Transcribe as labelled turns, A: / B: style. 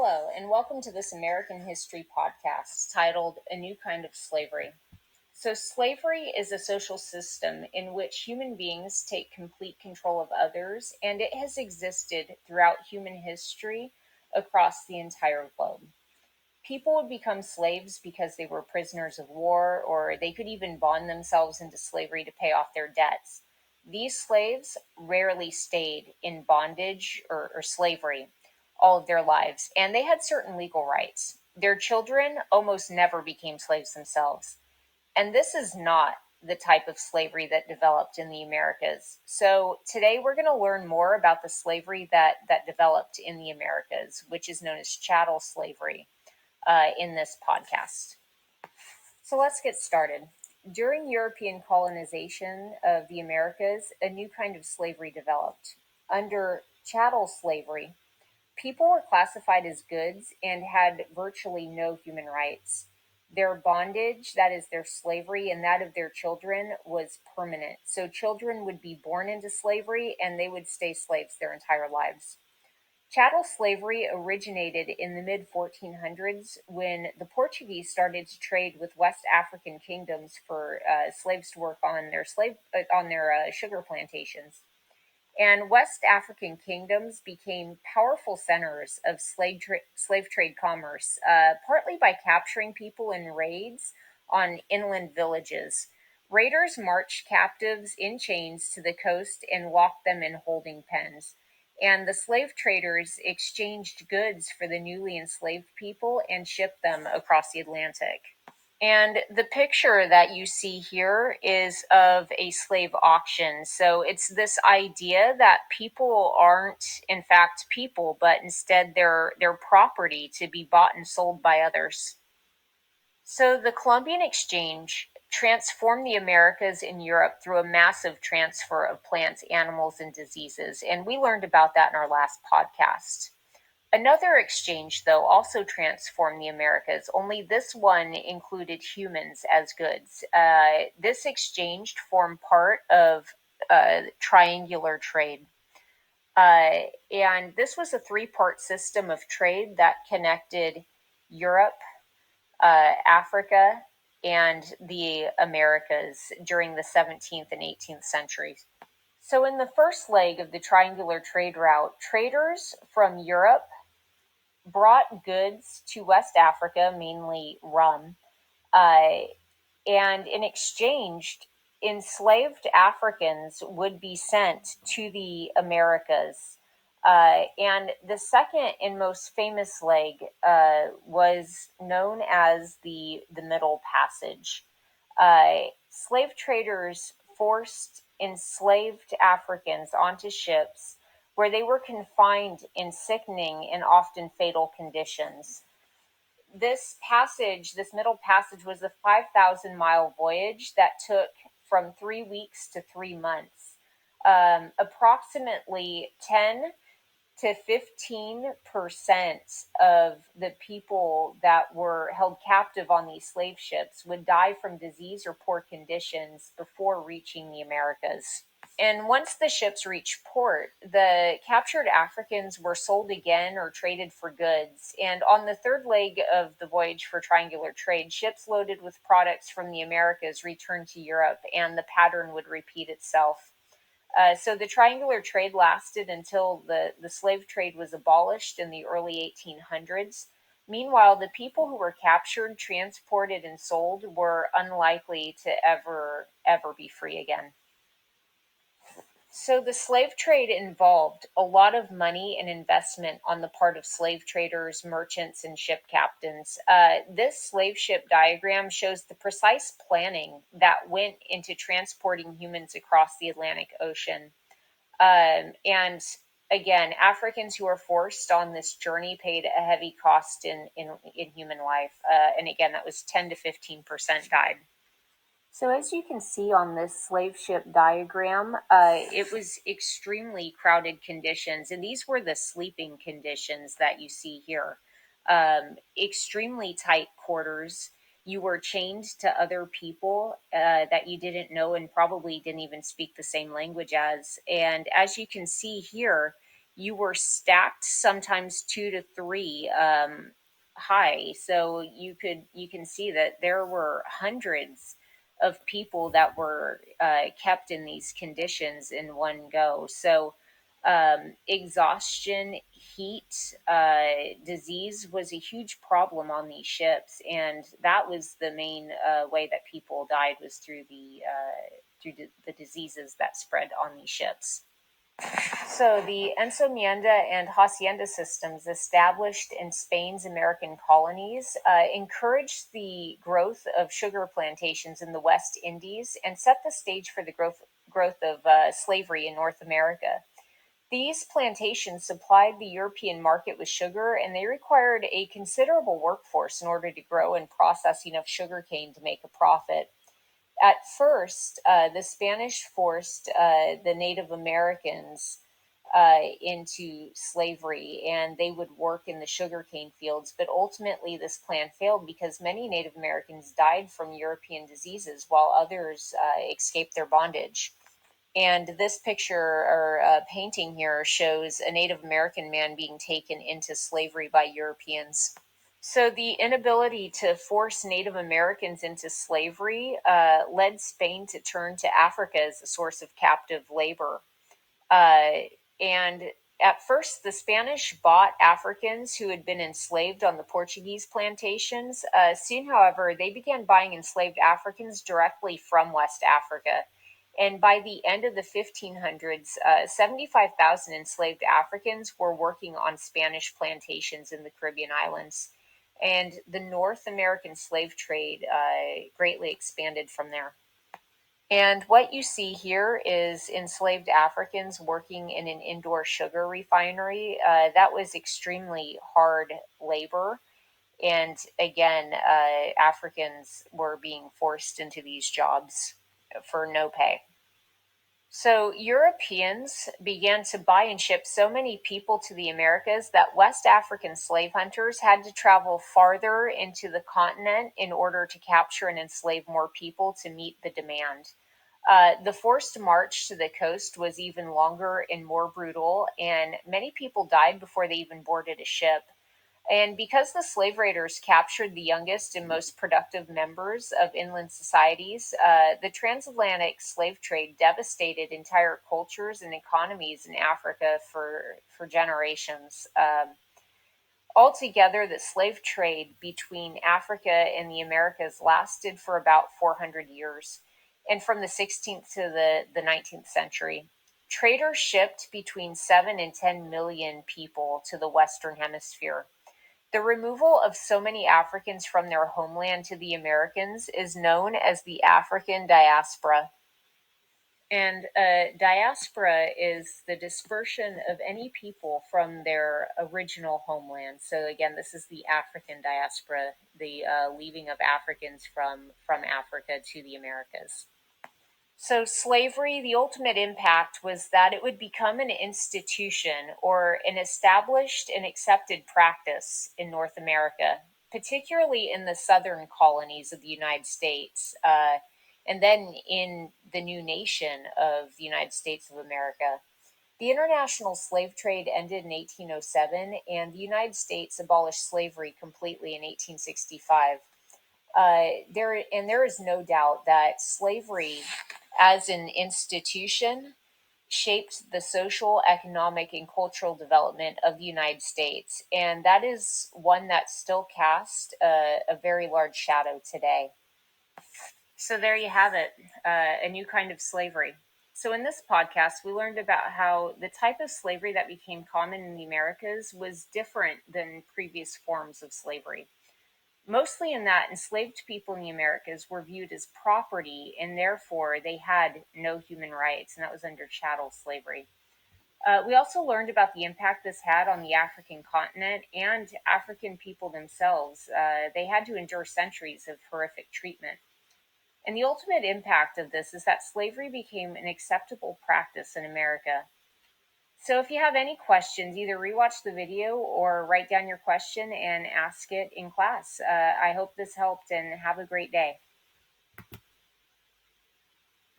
A: Hello, and welcome to this American History podcast titled A New Kind of Slavery. So, slavery is a social system in which human beings take complete control of others, and it has existed throughout human history across the entire globe. People would become slaves because they were prisoners of war, or they could even bond themselves into slavery to pay off their debts. These slaves rarely stayed in bondage or slavery all of their lives, and they had certain legal rights. Their children almost never became slaves themselves. And this is not the type of slavery that developed in the Americas. So today we're going to learn more about the slavery that developed in the Americas, which is known as chattel slavery in this podcast. So let's get started. During European colonization of the Americas, a new kind of slavery developed. Under chattel slavery, people were classified as goods and had virtually no human rights. Their bondage, that is their slavery, and that of their children was permanent. So children would be born into slavery and they would stay slaves their entire lives. Chattel slavery originated in the mid 1400s when the Portuguese started to trade with West African kingdoms for slaves to work on their sugar plantations. And West African kingdoms became powerful centers of slave trade commerce, partly by capturing people in raids on inland villages. Raiders marched captives in chains to the coast and locked them in holding pens. And the slave traders exchanged goods for the newly enslaved people and shipped them across the Atlantic. And the picture that you see here is of a slave auction. So it's this idea that people aren't, in fact, people, but instead they're property to be bought and sold by others. So the Columbian Exchange transformed the Americas in Europe through a massive transfer of plants, animals, and diseases. And we learned about that in our last podcast. Another exchange, though, also transformed the Americas, only this one included humans as goods. This exchange formed part of triangular trade. And this was a three-part system of trade that connected Europe, Africa, and the Americas during the 17th and 18th centuries. So, in the first leg of the triangular trade route, traders from Europe brought goods to West Africa, mainly rum, uh, and in exchange, enslaved Africans would be sent to the Americas. And the second and most famous leg was known as the Middle Passage. Slave traders forced enslaved Africans onto ships where they were confined in sickening and often fatal conditions. This middle passage, was a 5,000-mile voyage that took from 3 weeks to 3 months. Approximately 10 to 15% of the people that were held captive on these slave ships would die from disease or poor conditions before reaching the Americas. And once the ships reached port, the captured Africans were sold again or traded for goods. And on the third leg of the voyage for triangular trade, ships loaded with products from the Americas returned to Europe, and the pattern would repeat itself. So the triangular trade lasted until the slave trade was abolished in the early 1800s. Meanwhile, the people who were captured, transported, and sold were unlikely to ever be free again. So the slave trade involved a lot of money and investment on the part of slave traders, merchants, and ship captains. This slave ship diagram shows the precise planning that went into transporting humans across the Atlantic Ocean. And again, Africans who were forced on this journey paid a heavy cost in human life. And again, that was 10 to 15% died. So as you can see on this slave ship diagram, it was extremely crowded conditions, and these were the sleeping conditions that you see here. Extremely tight quarters. You were chained to other people that you didn't know and probably didn't even speak the same language as. And as you can see here, you were stacked sometimes 2 to 3 high. So you can see that there were hundreds of people that were kept in these conditions in one go. So exhaustion, heat, disease was a huge problem on these ships, and that was the main way that people died, was through the diseases that spread on these ships. So the encomienda and hacienda systems established in Spain's American colonies encouraged the growth of sugar plantations in the West Indies and set the stage for the growth of slavery in North America. These plantations supplied the European market with sugar, and they required a considerable workforce in order to grow and process enough sugarcane to make a profit. At first, the Spanish forced the Native Americans into slavery, and they would work in the sugarcane fields. But ultimately, this plan failed because many Native Americans died from European diseases, while others escaped their bondage. And this picture or painting here shows a Native American man being taken into slavery by Europeans. So the inability to force Native Americans into slavery led Spain to turn to Africa as a source of captive labor. And at first, the Spanish bought Africans who had been enslaved on the Portuguese plantations. Soon, however, they began buying enslaved Africans directly from West Africa. And by the end of the 1500s, 75,000 enslaved Africans were working on Spanish plantations in the Caribbean islands. And the North American slave trade greatly expanded from there. And what you see here is enslaved Africans working in an indoor sugar refinery. That was extremely hard labor. And again, Africans were being forced into these jobs for no pay. So Europeans began to buy and ship so many people to the Americas that West African slave hunters had to travel farther into the continent in order to capture and enslave more people to meet the demand. The forced march to the coast was even longer and more brutal, and many people died before they even boarded a ship. And because the slave raiders captured the youngest and most productive members of inland societies, the transatlantic slave trade devastated entire cultures and economies in Africa for generations. Altogether, the slave trade between Africa and the Americas lasted for about 400 years, and from the 16th to the 19th century. Traders shipped between 7 and 10 million people to the Western Hemisphere. The removal of so many Africans from their homeland to the Americans is known as the African diaspora. And diaspora is the dispersion of any people from their original homeland. So again, this is the African diaspora, the leaving of Africans from Africa to the Americas. So slavery, the ultimate impact was that it would become an institution or an established and accepted practice in North America, particularly in the southern colonies of the United States, and then in the new nation of the United States of America. The international slave trade ended in 1807, and the United States abolished slavery completely in 1865. There is no doubt that slavery as an institution shaped the social, economic, and cultural development of the United States. And that is one that still casts a very large shadow today. So there you have it, a new kind of slavery. So in this podcast, we learned about how the type of slavery that became common in the Americas was different than previous forms of slavery. Mostly in that enslaved people in the Americas were viewed as property, and therefore they had no human rights, and that was under chattel slavery. We also learned about the impact this had on the African continent and African people themselves. They had to endure centuries of horrific treatment. And the ultimate impact of this is that slavery became an acceptable practice in America. So if you have any questions, either rewatch the video or write down your question and ask it in class. I hope this helped, and have a great day.